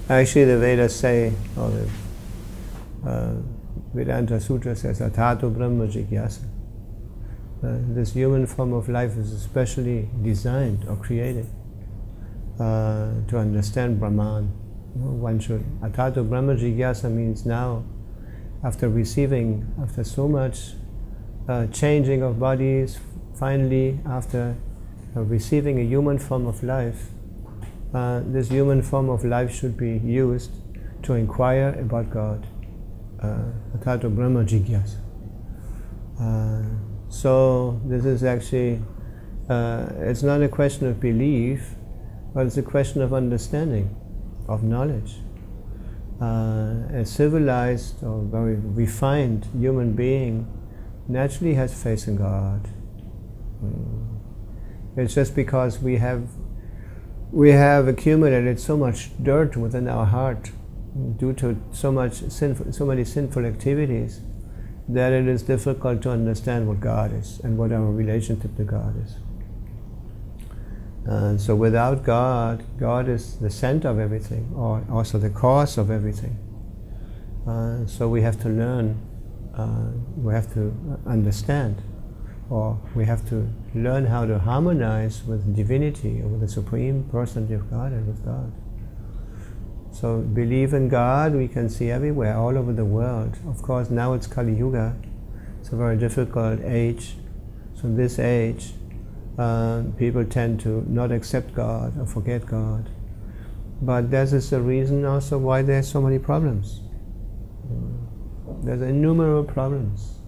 Actually, the Vedas say, or the Vedanta Sutra says, Atato Brahma Jigyasa. This human form of life is especially designed or created to understand Brahman. One should. Atato Brahma Jigyasa means now, after so much changing of bodies, finally, after receiving a human form of life, this human form of life should be used to inquire about God. Atato Brahma Jigyasa. So this is actually, it's not a question of belief, but it's a question of understanding, of knowledge. A civilized or very refined human being naturally has faith in God. It's just because we have accumulated so much dirt within our heart due to so many sinful activities, that it is difficult to understand what God is and what our relationship to God is. So without God, God is the center of everything, or also the cause of everything. So we have to learn, we have to understand, or we have to learn how to harmonize with divinity, or with the Supreme Personality of God and with God. So believe in God we can see everywhere, all over the world. Of course now it's Kali Yuga, it's a very difficult age. So in this age, people tend to not accept God or forget God. But this is the reason also why there are so many problems. There's innumerable problems.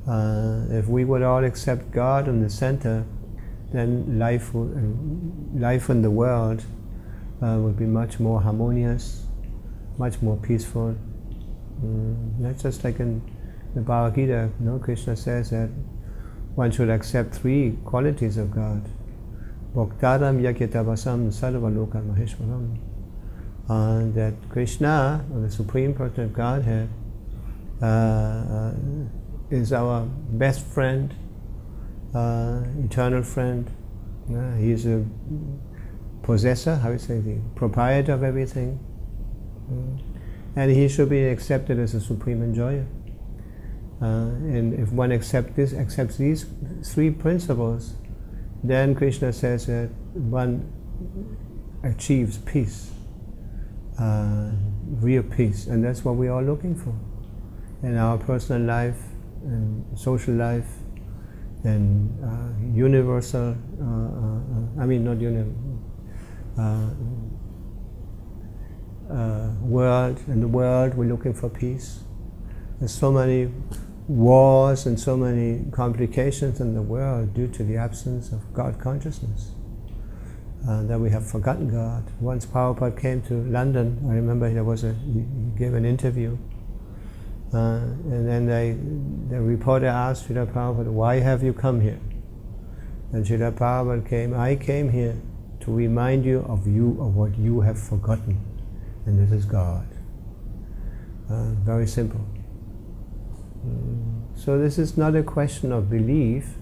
If we would all accept God in the center, then life in the world would be much more harmonious, much more peaceful. That's just like in the Bhagavad Gita, Krishna says that one should accept three qualities of God. Bhoktaram yakyatabasam sarvaloka maheshwaram. That Krishna, or the Supreme Person of Godhead, is our best friend, eternal friend. He is a possessor, the proprietor of everything. And he should be accepted as a supreme enjoyer. And if one accepts these three principles, then Krishna says that one achieves peace, real peace, and that's what we are looking for in our personal life and social life and universal. World. In the world, we're looking for peace. There's so many wars and so many complications in the world due to the absence of God consciousness, that we have forgotten God. Once Prabhupada came to London, I remember he gave an interview, and then the reporter asked Srila Prabhupada, "Why have you come here?" And Srila Prabhupada I came here to remind you of what you have forgotten, and this is God. Very simple. So this is not a question of belief,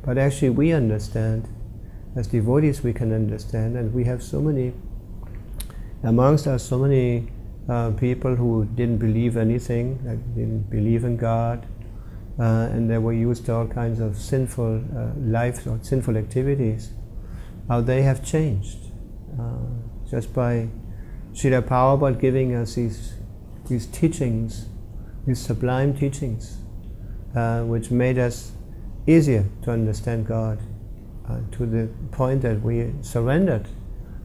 but actually we understand, as devotees we can understand, and we have amongst us so many people who didn't believe anything, that didn't believe in God, and they were used to all kinds of sinful lives or sinful activities. How they have changed just by Srila Prabhupada giving us these teachings, these sublime teachings, which made us easier to understand God, to the point that we surrendered.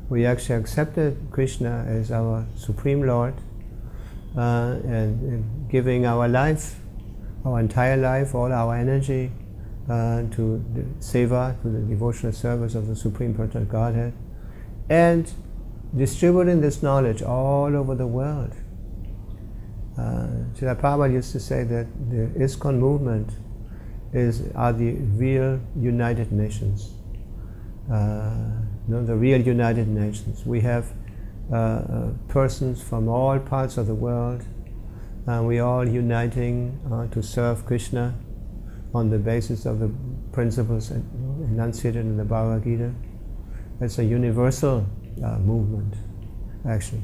We actually accepted Krishna as our Supreme Lord, and giving our life, our entire life, all our energy to the seva, to the devotional service of the Supreme Person of Godhead, and distributing this knowledge all over the world. Srila Prabhupada used to say that the ISKCON movement are the real United Nations. The real United Nations. We have persons from all parts of the world, and we all uniting to serve Krishna on the basis of the principles enunciated in the Bhagavad Gita. It's a universal movement, actually.